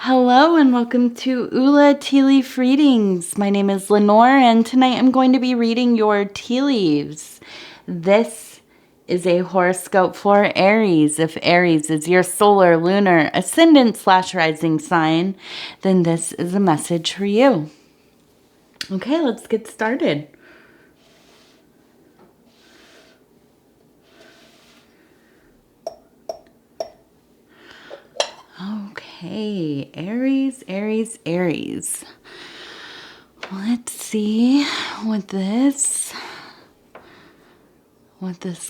Hello and welcome to Ula Tea Leaf Readings. My name is Lenor and tonight I'm going to be reading your tea leaves. This is a horoscope for Aries. If Aries is your solar, lunar, ascendant/rising sign, then this is a message for you. Okay, let's get started. Okay, Aries, Aries, Aries. Let's see what this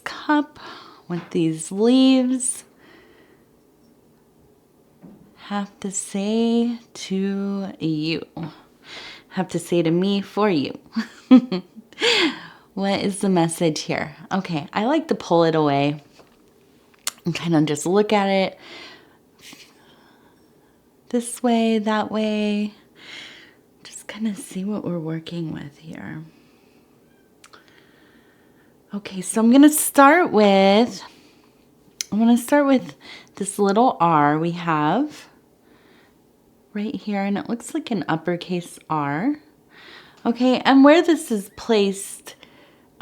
cup, what these leaves have to say to you. Have to say to me for you. What is the message here? Okay, I like to pull it away and kind of just look at it this way, that way. Just kind of see what we're working with here. Okay, so I'm going to start with this little R we have right here, and it looks like an uppercase R. Okay, and where this is placed,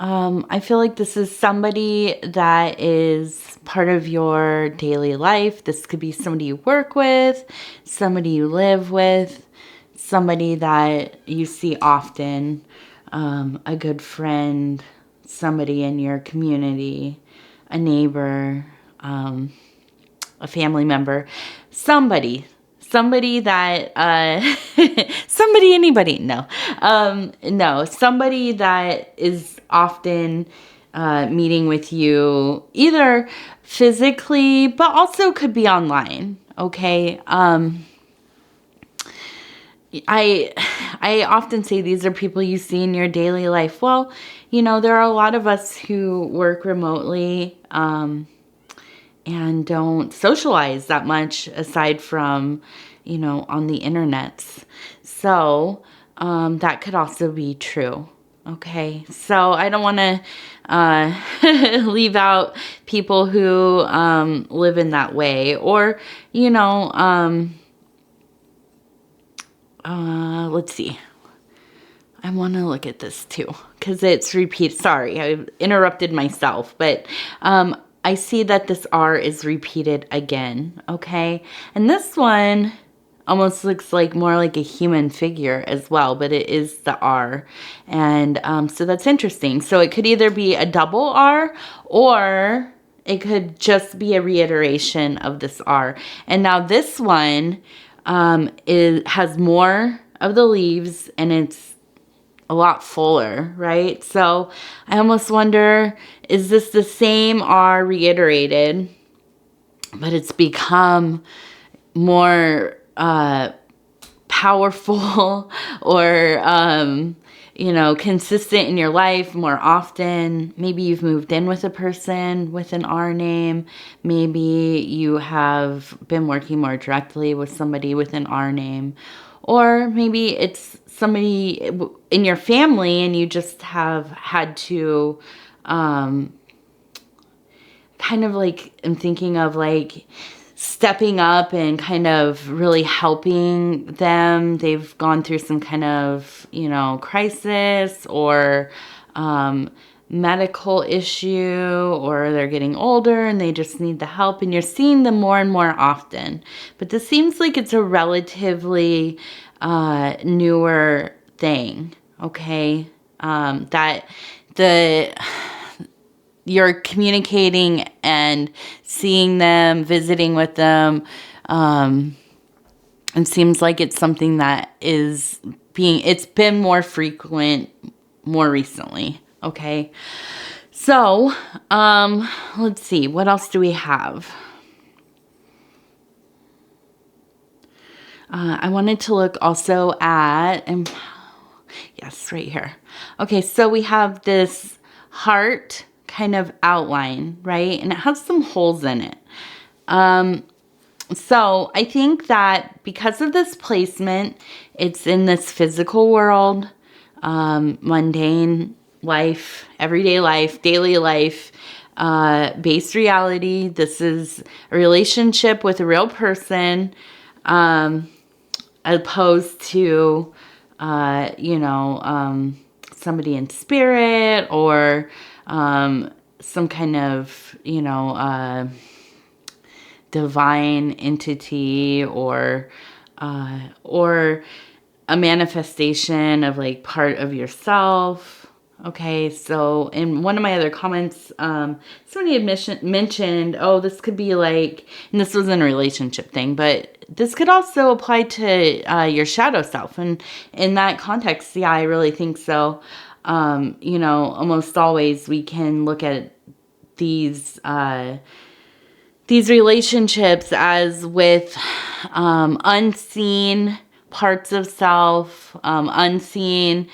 I feel like this is somebody that is part of your daily life. This could be somebody you work with, somebody you live with, somebody that you see often, a good friend, somebody in your community, a neighbor, a family member, somebody that, anybody, no, somebody that is often meeting with you either physically, but also could be online, okay? I often say these are people you see in your daily life. Well, there are a lot of us who work remotely, and don't socialize that much aside from, on the internets. So that could also be true. Okay, so I don't want to leave out people who live in that way, or, let's see. I want to look at this too, because it's repeat. Sorry, I interrupted myself, but I see that this R is repeated again, okay? And this one almost looks like more like a human figure as well, but it is the R. And so that's interesting. So it could either be a double R, or it could just be a reiteration of this R. And now this one has more of the leaves, and it's a lot fuller, right? So I almost wonder, is this the same R reiterated, but it's become more powerful or, consistent in your life more often? Maybe you've moved in with a person with an R name. Maybe you have been working more directly with somebody with an R name. Or maybe it's somebody in your family and you just have had to kind of like, I'm thinking of like stepping up and kind of really helping them. They've gone through some kind of, crisis or medical issue, or they're getting older and they just need the help, and you're seeing them more and more often. But this seems like it's a relatively newer thing, okay? That you're communicating and seeing them, visiting with them. It seems like it's something that it's been more frequent more recently. Okay. So, let's see. What else do we have? I wanted to look also at, yes, right here. Okay. So we have this heart kind of outline, right? And it has some holes in it. So I think that because of this placement, it's in this physical world, mundane life, everyday life, daily life, based reality. This is a relationship with a real person. opposed to, somebody in spirit, or some kind of, divine entity, or a manifestation of like part of yourself. Okay, so in one of my other comments, somebody had mentioned, oh, this could be like, and this wasn't a relationship thing, but this could also apply to your shadow self. And in that context, yeah, I really think so. Almost always we can look at these relationships as with unseen parts of self, unseen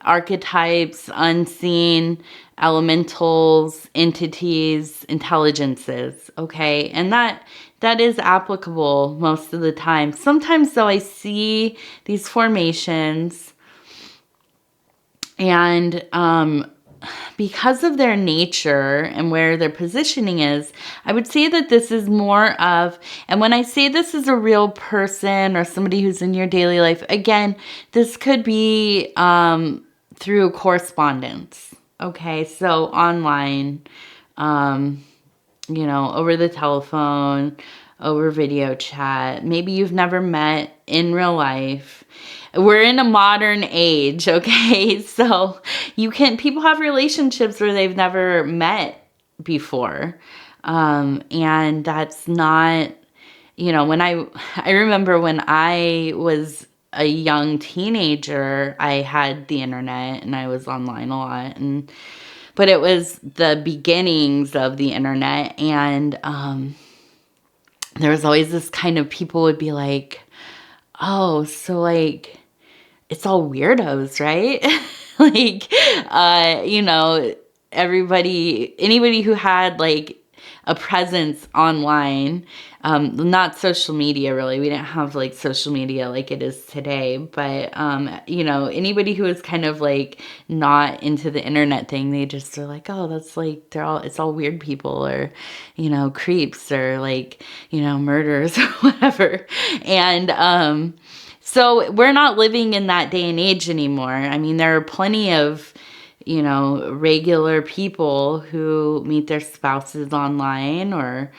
archetypes, unseen elementals, entities, intelligences, okay? And that is applicable most of the time. Sometimes, though, I see these formations, and because of their nature and where their positioning is, I would say that this is more of, and when I say this is a real person or somebody who's in your daily life, again, this could be through correspondence. Okay, so online, over the telephone, over video chat. Maybe you've never met in real life. We're in a modern age, okay? So people have relationships where they've never met before. And that's not, when I remember when I was a young teenager, I had the internet and I was online a lot, but it was the beginnings of the internet, and there was always this kind of, people would be like, oh, so like it's all weirdos, right? Like anybody who had like a presence online, not social media really. We didn't have like social media like it is today, but anybody who was kind of like not into the internet thing, they just are like, oh, that's like, it's all weird people, or creeps, or like murderers or whatever. And so we're not living in that day and age anymore. I mean, there are plenty of regular people who meet their spouses online, or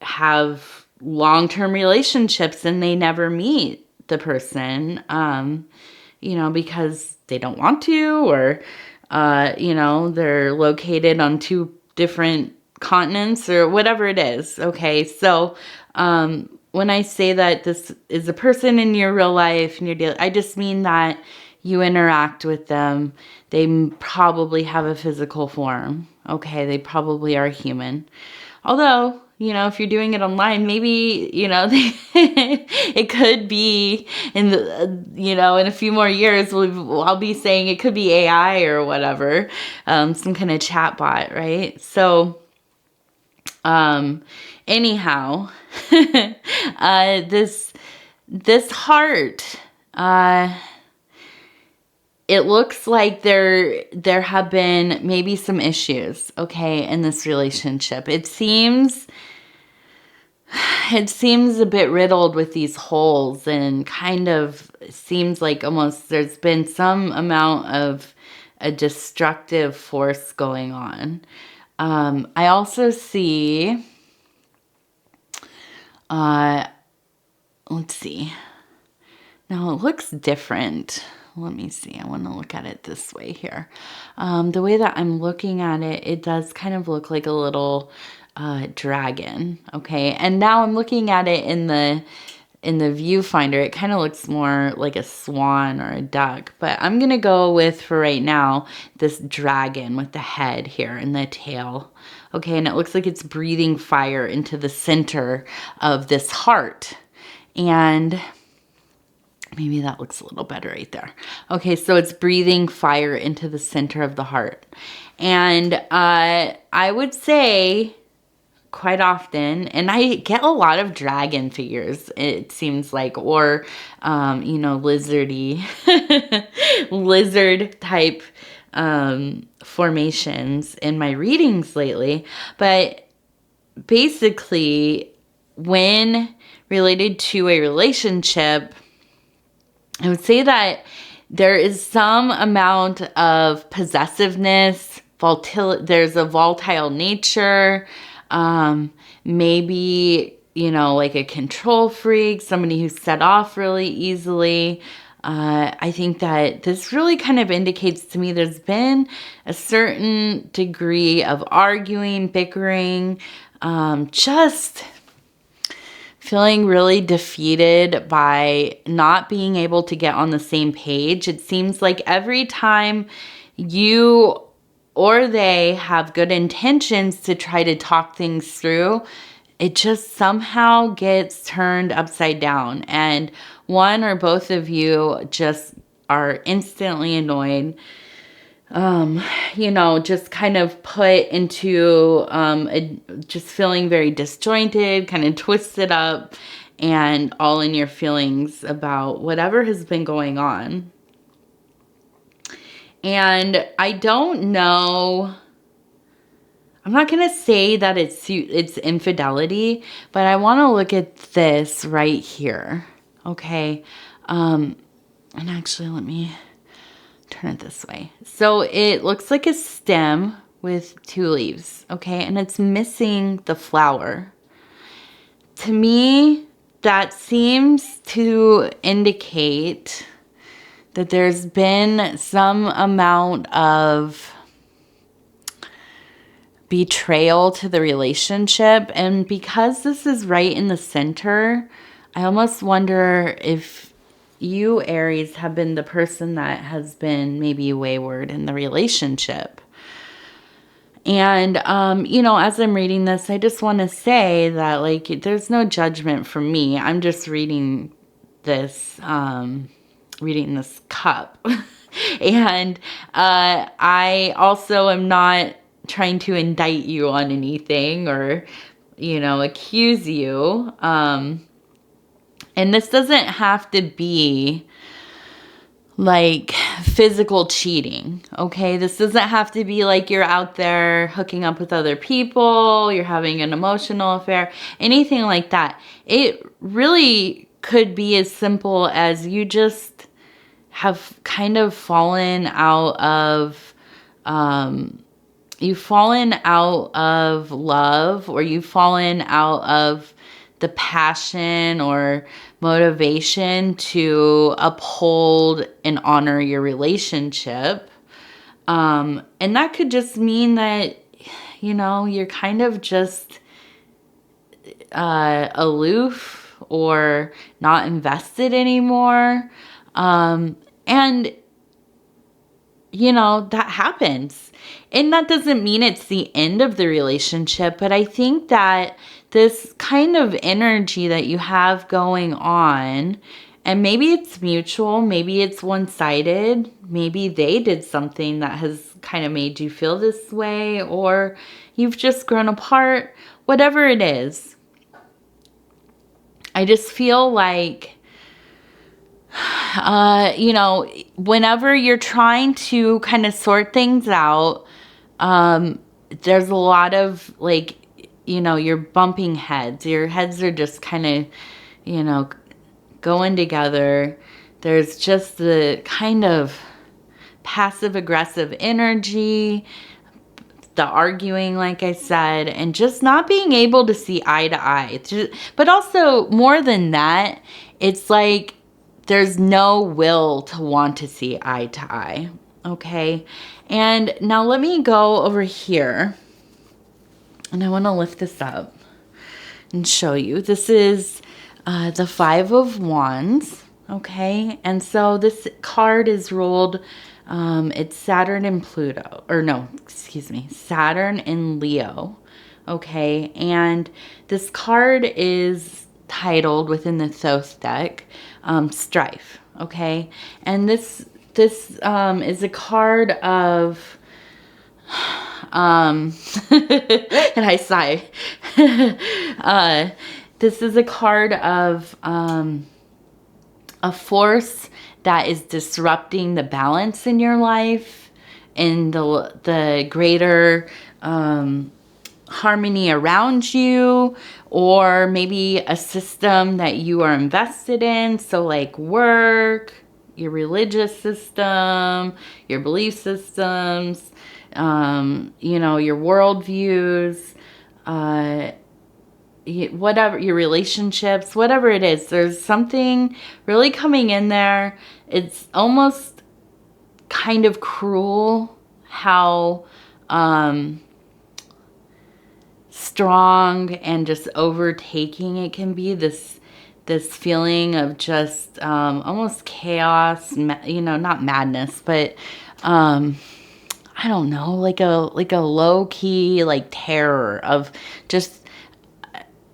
have long-term relationships and they never meet the person, because they don't want to, or, they're located on two different continents, or whatever it is. Okay, so when I say that this is a person in your real life, and I just mean that you interact with them. They probably have a physical form. Okay, they probably are human. Although, if you're doing it online, maybe, it could be in a few more years, I'll be saying it could be AI or whatever, some kind of chat bot, right? So, anyhow, this heart, it looks like there have been maybe some issues, okay, in this relationship. It seems a bit riddled with these holes, and kind of seems like almost there's been some amount of a destructive force going on. I also see, let's see. Now it looks different. Let me see. I want to look at it this way here. The way that I'm looking at it, it does kind of look like a little dragon. Okay. And now I'm looking at it in the viewfinder. It kind of looks more like a swan or a duck, but I'm going to go with, for right now, this dragon with the head here and the tail. Okay. And it looks like it's breathing fire into the center of this heart. And maybe that looks a little better right there. Okay, so it's breathing fire into the center of the heart. And I would say quite often, and I get a lot of dragon figures, it seems like, or, lizardy, lizard type formations in my readings lately. But basically, when related to a relationship, I would say that there is some amount of possessiveness, there's a volatile nature, maybe, you know, like a control freak, somebody who's set off really easily. I think that this really kind of indicates to me there's been a certain degree of arguing, bickering, just feeling really defeated by not being able to get on the same page. It seems like every time you or they have good intentions to try to talk things through, it just somehow gets turned upside down. And one or both of you just are instantly annoyed. You know, just kind of put into just feeling very disjointed, kind of twisted up, and all in your feelings about whatever has been going on. And I don't know, I'm not going to say that it's infidelity, but I want to look at this right here. Okay. And actually, let me turn it this way. So it looks like a stem with 2 leaves, okay? And it's missing the flower. To me, that seems to indicate that there's been some amount of betrayal to the relationship. And because this is right in the center, I almost wonder if you, Aries, have been the person that has been maybe wayward in the relationship. And, you know, as I'm reading this, I just want to say that, like, there's no judgment from me. I'm just reading this cup. And I also am not trying to indict you on anything or, you know, accuse you. And this doesn't have to be like physical cheating, okay? This doesn't have to be like you're out there hooking up with other people, you're having an emotional affair, anything like that. It really could be as simple as you just have kind of fallen out of, you've fallen out of love, or you've fallen out of the passion or motivation to uphold and honor your relationship. And that could just mean that, you know, you're kind of just aloof or not invested anymore. And, you know, that happens. And that doesn't mean it's the end of the relationship, but I think that this kind of energy that you have going on, and maybe it's mutual, maybe it's one-sided, maybe they did something that has kind of made you feel this way, or you've just grown apart, whatever it is. I just feel like, you know, whenever you're trying to kind of sort things out, there's a lot of, like, you know, you're bumping heads. Your heads are just kind of, you know, going together. There's just the kind of passive-aggressive energy, the arguing, like I said, and just not being able to see eye to eye. But also, more than that, it's like there's no will to want to see eye to eye, okay? And now let me go over here. And I want to lift this up and show you. This is the 5 of Wands, okay? And so this card is ruled, it's Saturn and Pluto. Or no, excuse me, Saturn and Leo, okay? And this card is titled within the Thoth deck, Strife, okay? And this is a card of... and I sigh. This is a card of a force that is disrupting the balance in your life, in the greater harmony around you, or maybe a system that you are invested in. So like work, your religious system, your belief systems, you know, your worldviews, whatever, your relationships, whatever it is, there's something really coming in there. It's almost kind of cruel how strong and just overtaking it can be, this feeling of just almost chaos, you know, not madness, but I don't know, like a low key like terror of just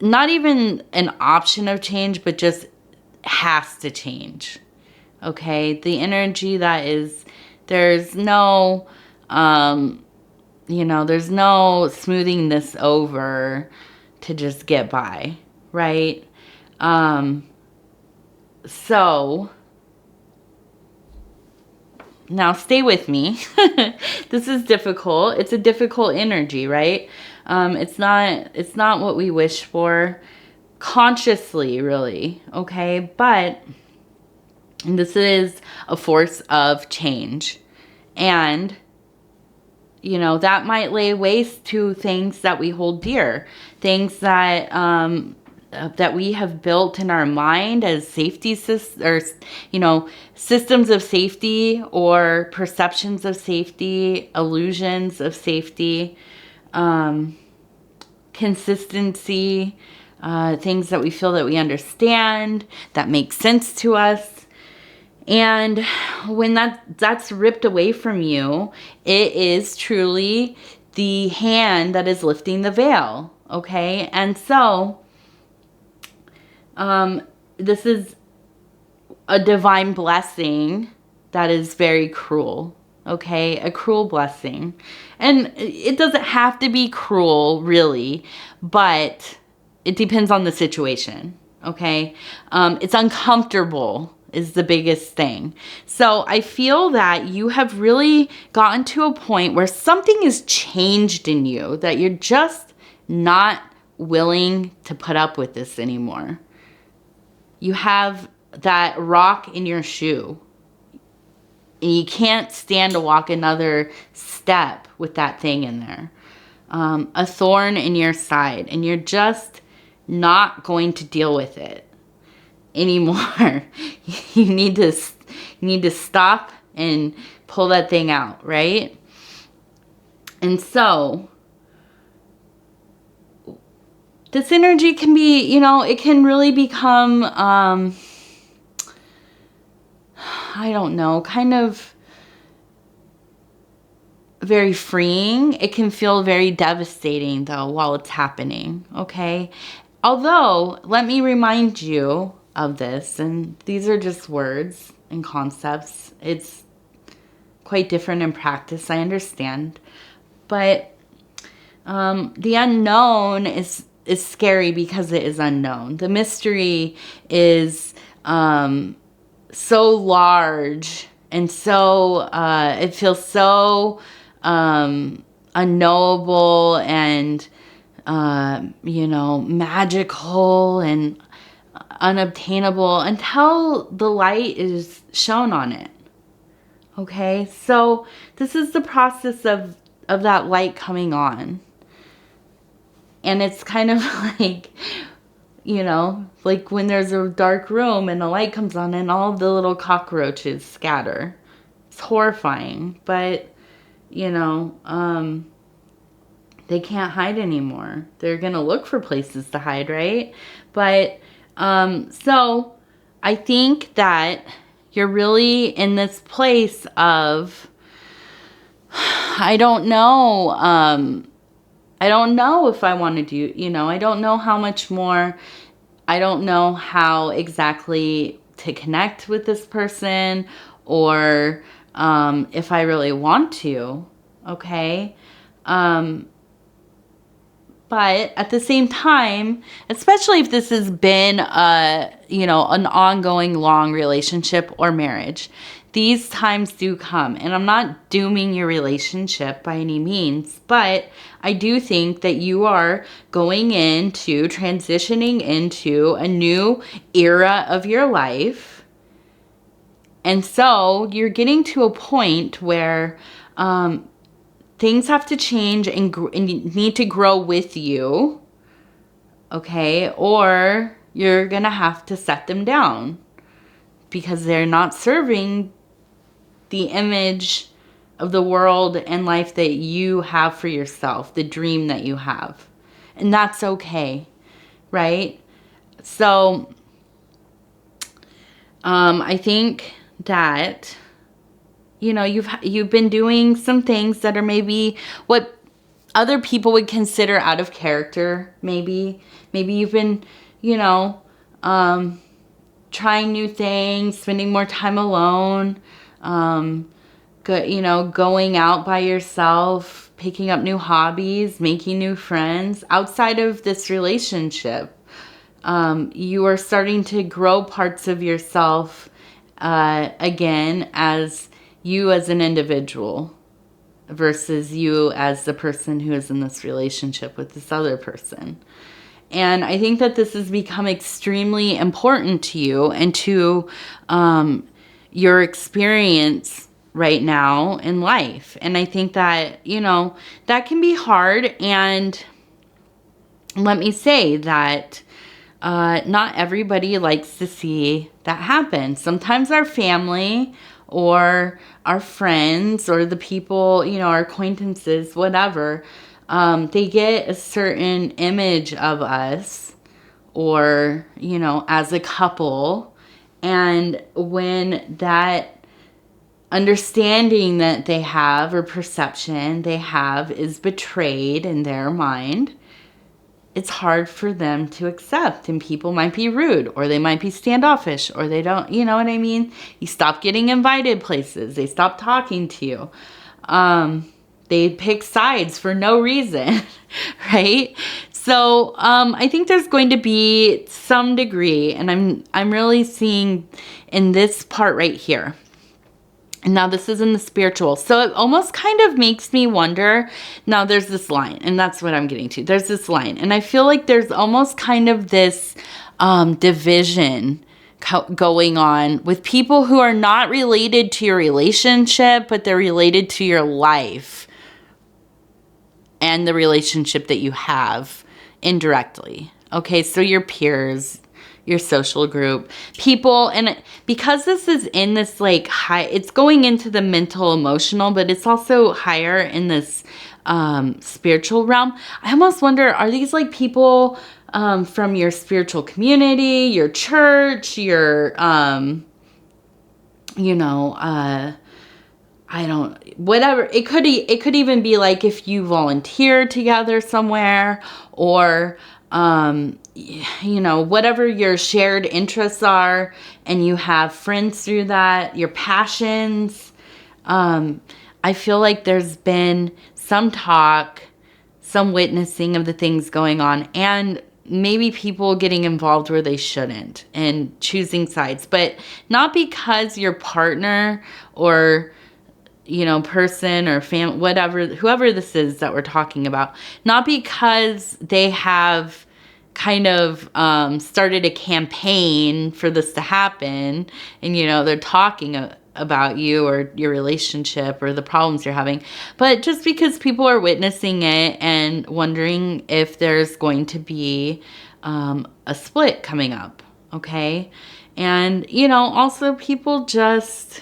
not even an option of change, but just has to change. Okay, the energy that is, there's no you know, there's no smoothing this over to just get by, right? So now stay with me. This is difficult. It's a difficult energy, right? It's not what we wish for consciously, really, okay? But this is a force of change. And you know, that might lay waste to things that we hold dear, things that that we have built in our mind as safety systems, or you know, systems of safety, or perceptions of safety, illusions of safety, consistency, things that we feel that we understand, that make sense to us. And when that's ripped away from you, it is truly the hand that is lifting the veil, okay? And so, this is a divine blessing that is very cruel, okay? A cruel blessing. And it doesn't have to be cruel, really, but it depends on the situation, okay? It's uncomfortable is the biggest thing. So I feel that you have really gotten to a point where something has changed in you, that you're just not willing to put up with this anymore. You have that rock in your shoe, and you can't stand to walk another step with that thing in there. A thorn in your side, and you're just not going to deal with it anymore. You need to stop and pull that thing out, right? And so this energy can be, you know, it can really become I don't know, kind of very freeing. It can feel very devastating though while it's happening, okay? Although, let me remind you of this, and these are just words and concepts. It's quite different in practice, I understand. But the unknown is scary because it is unknown. The mystery is so large, and so it feels so unknowable and you know, magical and unobtainable until the light is shown on it. Okay, so this is the process of that light coming on. And it's kind of like, you know, like when there's a dark room and the light comes on and all the little cockroaches scatter. It's horrifying, but, you know, they can't hide anymore. They're gonna look for places to hide, right? But so I think that you're really in this place of, I don't know if I want to do, you know, I don't know how much more, I don't know how exactly to connect with this person, or if I really want to, okay? But at the same time, especially if this has been, you know, an ongoing long relationship or marriage, these times do come. And I'm not dooming your relationship by any means, but I do think that you are transitioning into a new era of your life. And so you're getting to a point where things have to change and need to grow with you. Okay? Or you're going to have to set them down because they're not serving the image of the world and life that you have for yourself, the dream that you have. And that's okay, right? So, I think that, you know, you've been doing some things that are maybe what other people would consider out of character, maybe. Maybe you've been, you know, trying new things, spending more time alone, going out by yourself, picking up new hobbies, making new friends outside of this relationship. You are starting to grow parts of yourself again as you as an individual versus you as the person who is in this relationship with this other person. And I think that this has become extremely important to you and to your experience right now in life. And I think that, you know, that can be hard. And let me say that not everybody likes to see that happen. Sometimes our family or our friends or the people, you know, our acquaintances, whatever, they get a certain image of us or, you know, as a couple. And when that understanding that they have or perception they have is betrayed in their mind, it's hard for them to accept. And people might be rude or they might be standoffish or they don't, you know what I mean? You stop getting invited places. They stop talking to you. They pick sides for no reason, right? So I think there's going to be some degree, and I'm really seeing in this part right here. And now this is in the spiritual. So it almost kind of makes me wonder. Now there's this line, and that's what I'm getting to. There's this line, and I feel like there's almost kind of this division going on with people who are not related to your relationship, but they're related to your life and the relationship that you have indirectly. Okay, so your peers, your social group, people, and because this is in this like high, it's going into the mental, emotional, but it's also higher in this spiritual realm. I almost wonder, are these like people from your spiritual community, your church, your, whatever. It could even be like if you volunteer together somewhere or, whatever your shared interests are and you have friends through that, your passions. I feel like there's been some talk, some witnessing of the things going on, and maybe people getting involved where they shouldn't and choosing sides, but not because your partner or person or family, whatever, whoever this is that we're talking about, not because they have kind of started a campaign for this to happen and, they're talking about you or your relationship or the problems you're having, but just because people are witnessing it and wondering if there's going to be a split coming up, okay? And, also people just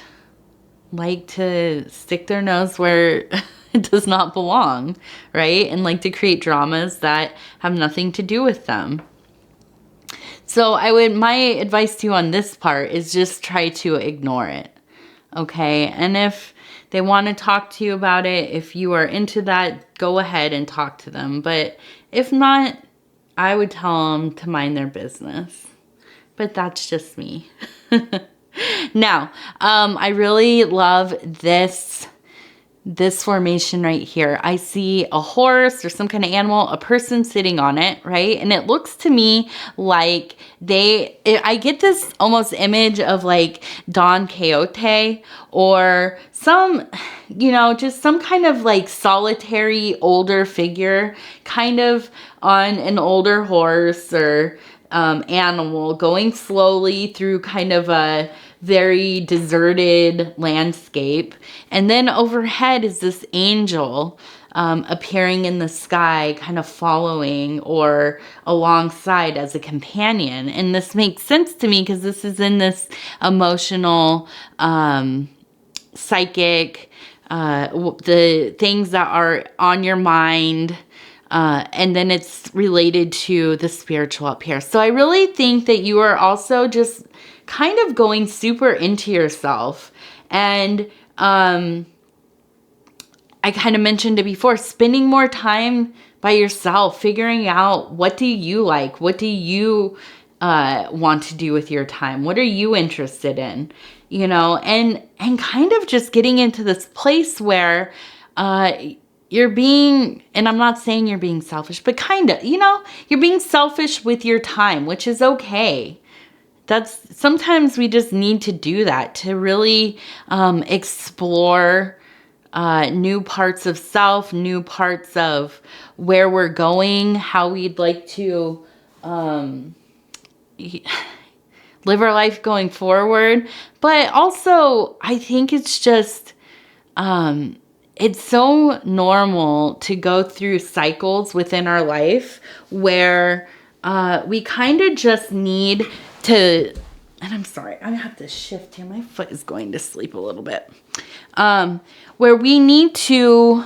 like to stick their nose where it does not belong, right? And like to create dramas that have nothing to do with them. So my advice to you on this part is just try to ignore it, okay? And if they want to talk to you about it, if you are into that, go ahead and talk to them. But if not, I would tell them to mind their business. But that's just me. Now, I really love this this formation right here. I see a horse or some kind of animal, a person sitting on it, right? And it looks to me like I get this almost image of like Don Quixote or some, just some kind of like solitary older figure kind of on an older horse or animal going slowly through kind of a very deserted landscape. And then overhead is this angel appearing in the sky, kind of following or alongside as a companion. And this makes sense to me because this is in this emotional, psychic, the things that are on your mind. And then it's related to the spiritual up here. So I really think that you are also just kind of going super into yourself. And I kind of mentioned it before, spending more time by yourself, figuring out what do you like? What do you want to do with your time? What are you interested in? And kind of just getting into this place where you're being, and I'm not saying you're being selfish, but kind of, you're being selfish with your time, which is okay. Sometimes we just need to do that to really explore new parts of self, new parts of where we're going, how we'd like to live our life going forward. But also, I think it's just, it's so normal to go through cycles within our life where we kind of just need to, and I'm sorry, I have to shift here. My foot is going to sleep a little bit. Where we need to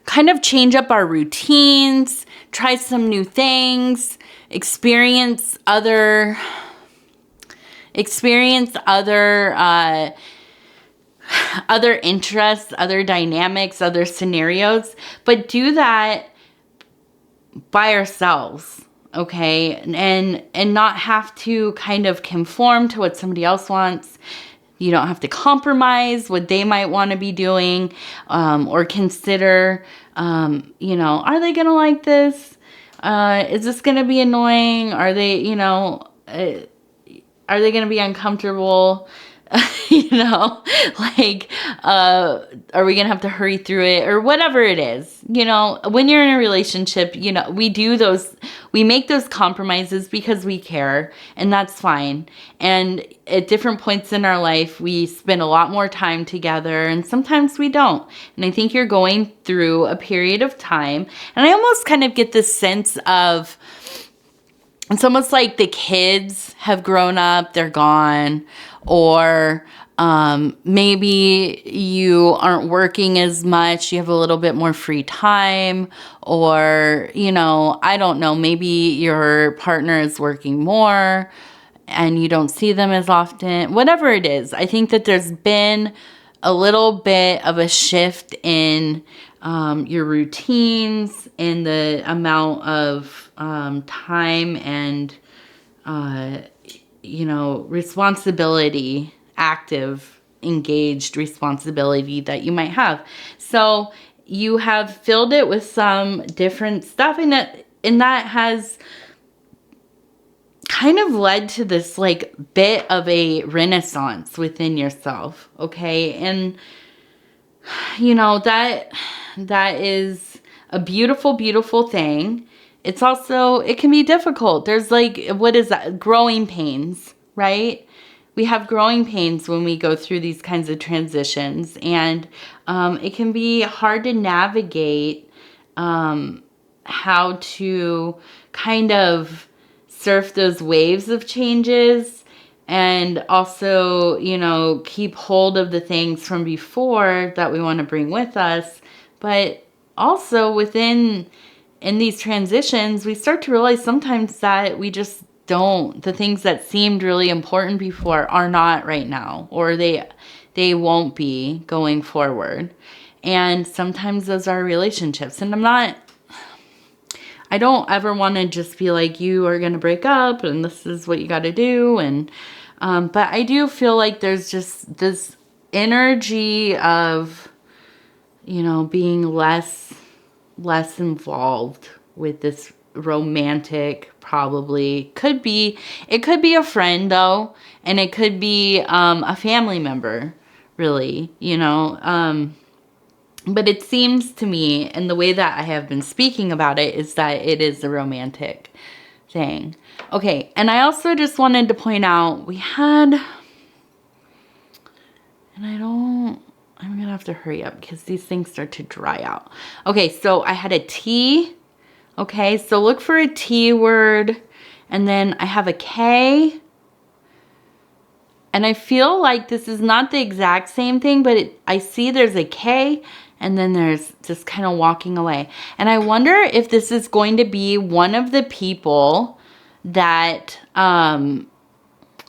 kind of change up our routines, try some new things, experience other interests, other dynamics, other scenarios, but do that by ourselves. Okay. And not have to kind of conform to what somebody else wants. You don't have to compromise what they might want to be doing, or consider, are they going to like this? Is this going to be annoying? Are they going to be uncomfortable? Are we going to have to hurry through it or whatever it is? When you're in a relationship, we make those compromises because we care, and that's fine. And at different points in our life, we spend a lot more time together, and sometimes we don't. And I think you're going through a period of time, and I almost kind of get this sense of, it's almost like the kids have grown up, they're gone, or maybe you aren't working as much, you have a little bit more free time, or, I don't know, maybe your partner is working more and you don't see them as often, whatever it is. I think that there's been a little bit of a shift in your routines and the amount of time and, responsibility, active, engaged responsibility that you might have. So you have filled it with some different stuff, and that has kind of led to this like bit of a renaissance within yourself. Okay. And that is a beautiful, beautiful thing. It's also, it can be difficult. There's like, what is that? Growing pains, right? We have growing pains when we go through these kinds of transitions, and it can be hard to navigate how to kind of surf those waves of changes, and also, keep hold of the things from before that we want to bring with us. But also in these transitions, we start to realize sometimes that we just don't, the things that seemed really important before are not right now, or they won't be going forward. And sometimes those are relationships. And I don't ever want to just be like, you are going to break up and this is what you got to do. And, but I do feel like there's just this energy of, you know, being less involved with this romantic, probably. It could be a friend though, and it could be a family member, really, you know. But it seems to me, and the way that I have been speaking about it, is that it is a romantic thing. Okay, and I also just wanted to point out, we had, and I'm gonna have to hurry up because these things start to dry out. Okay, so I had a T. Okay, so look for a T word, and then I have a K. And I feel like this is not the exact same thing, but I see there's a K, and then there's just kind of walking away. And I wonder if this is going to be one of the people that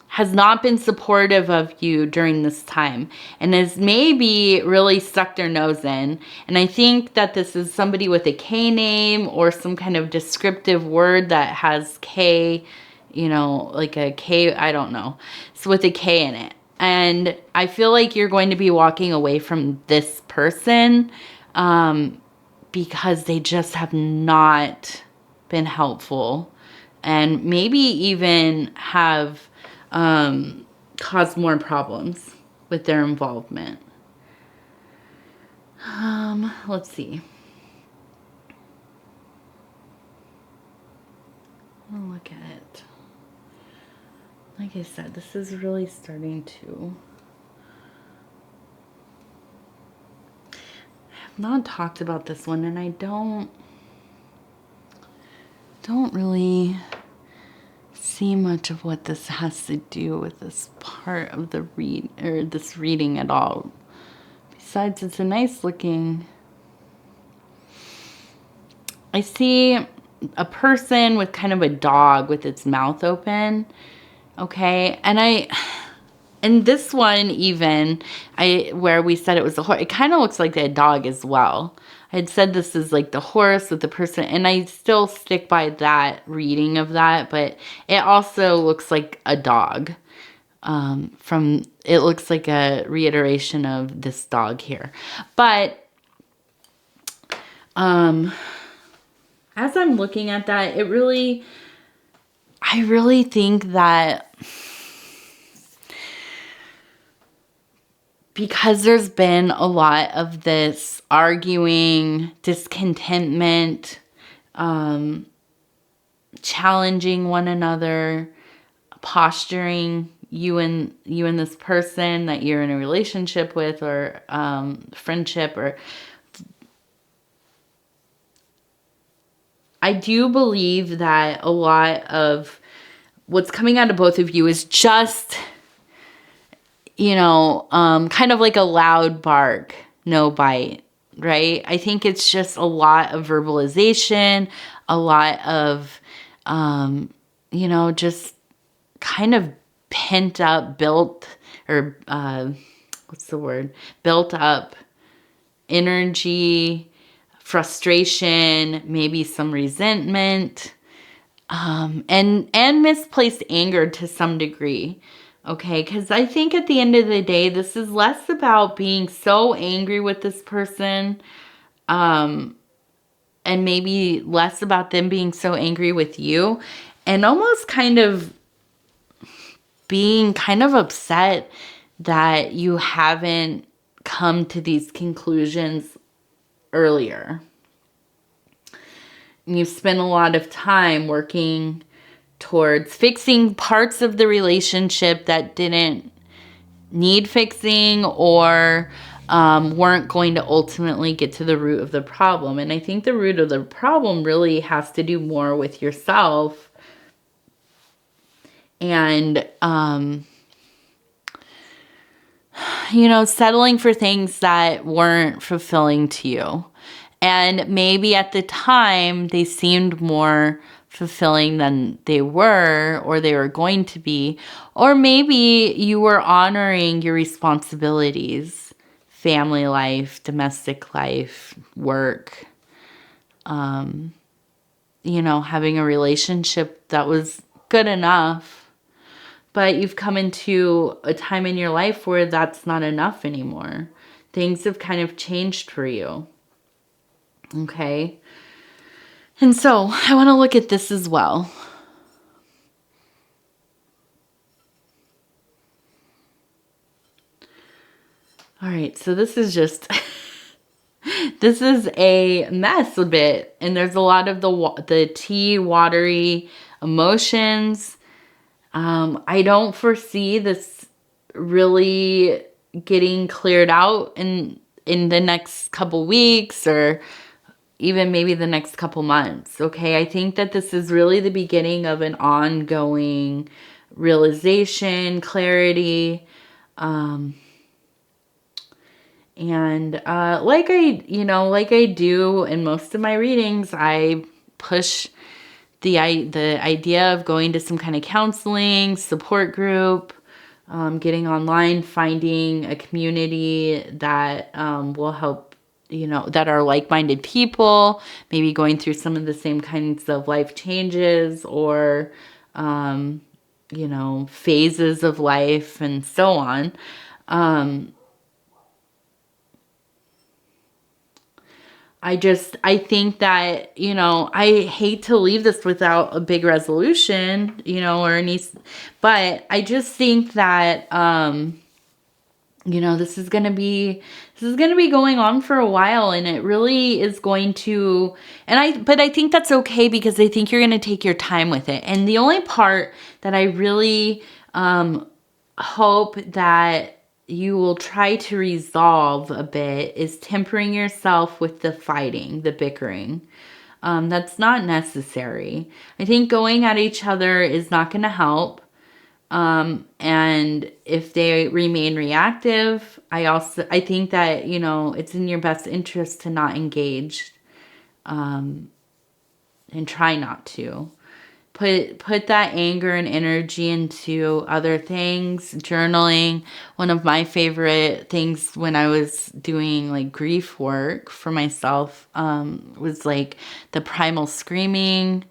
has not been supportive of you during this time and has maybe really stuck their nose in. And I think that this is somebody with a K name or some kind of descriptive word that has K, you know, like a K, I don't know. So with a K in it. And I feel like you're going to be walking away from this person because they just have not been helpful and maybe even have caused more problems with their involvement. Let's see. I'll look at it. Like I said, this is really starting to... I have not talked about this one, and I don't really see much of what this has to do with this part of the this reading at all. Besides, it's a nice looking... I see a person with kind of a dog with its mouth open. Okay, and this one even, where we said it was a horse, it kind of looks like a dog as well. I had said this is like the horse with the person, and I still stick by that reading of that, but it also looks like a dog. It looks like a reiteration of this dog here. But as I'm looking at that, I really think that because there's been a lot of this arguing, discontentment, challenging one another, posturing you and this person that you're in a relationship with, or friendship, or I do believe that a lot of what's coming out of both of you is just, you know, kind of like a loud bark, no bite, right? I think it's just a lot of verbalization, a lot of, you know, just kind of pent up, built up energy, frustration, maybe some resentment, and misplaced anger to some degree. Okay, because I think at the end of the day, this is less about being so angry with this person, and maybe less about them being so angry with you, and almost kind of being kind of upset that you haven't come to these conclusions earlier. You've spent a lot of time working towards fixing parts of the relationship that didn't need fixing, or weren't going to ultimately get to the root of the problem. And I think the root of the problem really has to do more with yourself and, you know, settling for things that weren't fulfilling to you. And maybe at the time they seemed more fulfilling than they were, or they were going to be. Or maybe you were honoring your responsibilities, family life, domestic life, work, you know, having a relationship that was good enough but you've come into a time in your life where that's not enough anymore. Things have kind of changed for you. Okay. And so I want to look at this as well. All right. So this is just, this is a mess a bit. And there's a lot of the tea, watery emotions. I don't foresee this really getting cleared out in the next couple weeks or even maybe the next couple months. Okay, I think that this is really the beginning of an ongoing realization, clarity, and like I do in most of my readings, I push the idea of going to some kind of counseling, support group, getting online, finding a community that will help, that are like-minded people, maybe going through some of the same kinds of life changes or, phases of life and so on. I think that, I hate to leave this without a big resolution, or any, but I just think that, this is going to be going on for a while, and it really is going to, but I think that's okay because I think you're going to take your time with it. And the only part that I really, hope that you will try to resolve a bit is tempering yourself with the fighting, the bickering. That's not necessary. I think going at each other is not going to help. And if they remain reactive, I think that, it's in your best interest to not engage, and try not to. Put that anger and energy into other things. Journaling. One of my favorite things when I was doing like grief work for myself was like the primal screaming,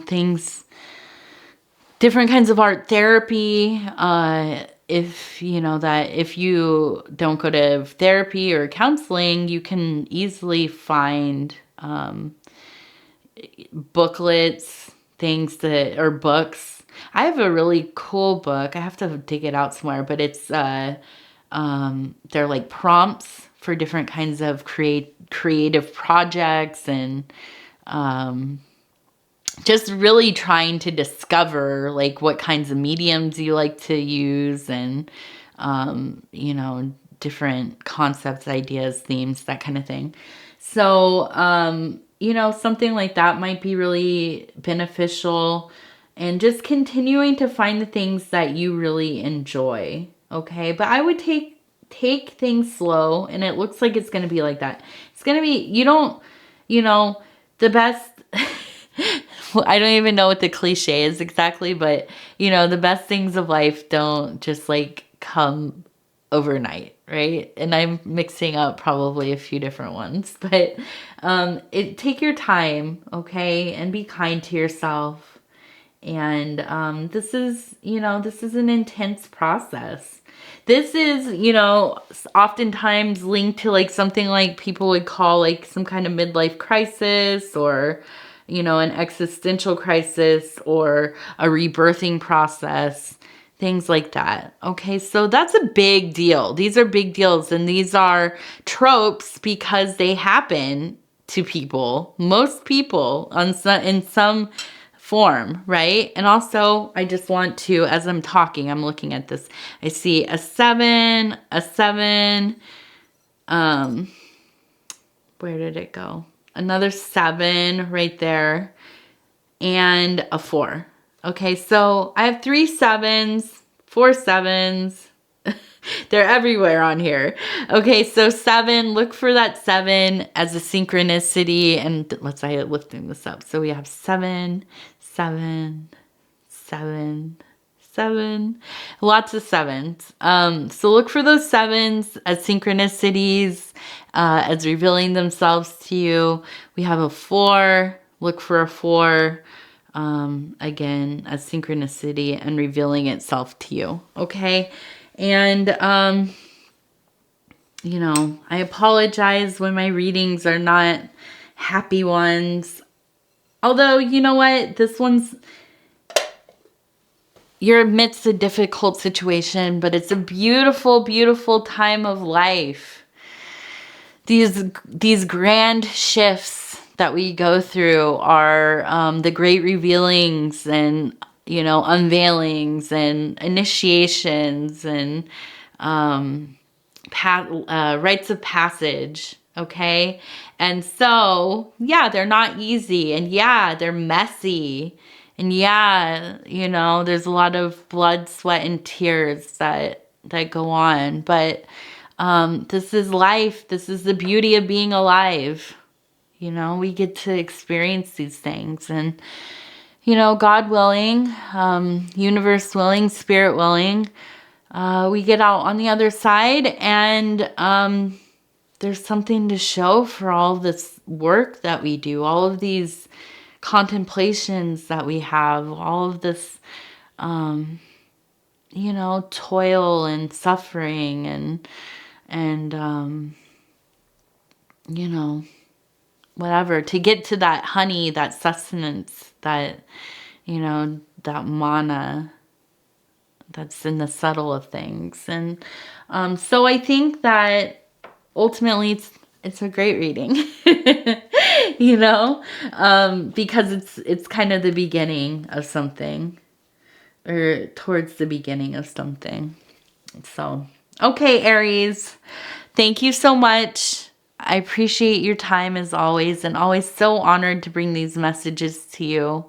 things, different kinds of art therapy. If you don't go to therapy or counseling, you can easily find booklets, or books. I have a really cool book. I have to dig it out somewhere, but it's they're like prompts for different kinds of creative projects, and just really trying to discover like what kinds of mediums you like to use, and different concepts, ideas, themes, that kind of thing. So something like that might be really beneficial, and just continuing to find the things that you really enjoy. Okay. But I would take things slow, and it looks like it's going to be like that. It's going to be, the best, I don't even know what the cliche is exactly, but the best things of life don't just like come overnight, right? And I'm mixing up probably a few different ones, but take your time, okay, and be kind to yourself. And this is an intense process. This is, oftentimes linked to like something like people would call like some kind of midlife crisis, or an existential crisis, or a rebirthing process. Things like that. Okay, so that's a big deal. These are big deals, and these are tropes because they happen to people, most people, in some form, right? And also, I just want to, as I'm talking, I'm looking at this. I see a 7, where did it go? Another 7 right there, and a 4. Okay, so I have 3 7s, 4 7s. They're everywhere on here. Okay, so 7, look for that 7 as a synchronicity. And let's say lifting this up. So we have 7, 7, 7, 7. Lots of 7s. So look for those 7s as synchronicities, as revealing themselves to you. We have a 4. Look for a 4. again, a synchronicity and revealing itself to you. Okay. And, you know, I apologize when my readings are not happy ones. Although, you know what? This one's, you're amidst a difficult situation, but it's a beautiful, beautiful time of life. These grand shifts that we go through are the great revealings and, you know, unveilings and initiations and rites of passage. Okay. And so, yeah, they're not easy, and yeah, they're messy, and yeah, you know, there's a lot of blood, sweat, and tears that go on, but this is life. This is the beauty of being alive. You know, we get to experience these things, and, you know, God willing, universe willing, spirit willing, we get out on the other side, and there's something to show for all this work that we do, all of these contemplations that we have, all of this, you know, toil and suffering and you know, whatever, to get to that honey, that sustenance, that, you know, that mana that's in the subtle of things. And so I think that ultimately it's a great reading, you know, because it's kind of the beginning of something, or towards the beginning of something. So, okay, Aries, thank you so much. I appreciate your time as always, and always so honored to bring these messages to you.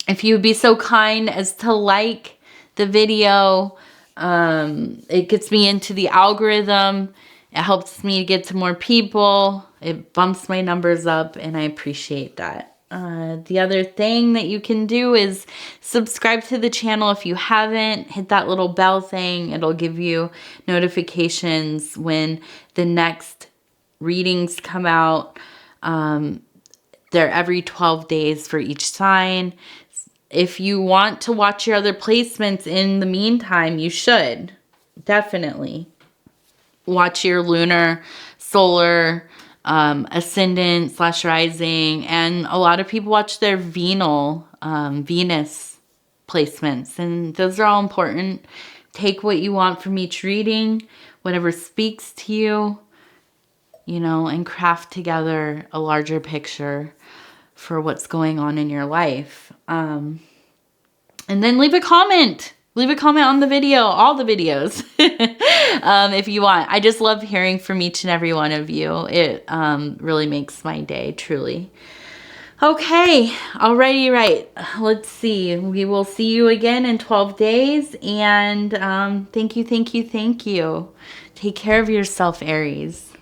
If you would be so kind as to like the video, it gets me into the algorithm. It helps me get to more people. It bumps my numbers up, and I appreciate that. The other thing that you can do is subscribe to the channel if you haven't. Hit that little bell thing. It'll give you notifications when the next readings come out. They're every 12 days for each sign. If you want to watch your other placements in the meantime, you should. Definitely. Watch your lunar, solar, ascendant / rising, and a lot of people watch their venal, Venus placements, and those are all important. Take what you want from each reading, whatever speaks to you, you know, and craft together a larger picture for what's going on in your life. And then leave a comment. Leave a comment on the video, all the videos, if you want. I just love hearing from each and every one of you. It really makes my day, truly. Okay, alrighty, right. Let's see. We will see you again in 12 days. And thank you, thank you, thank you. Take care of yourself, Aries.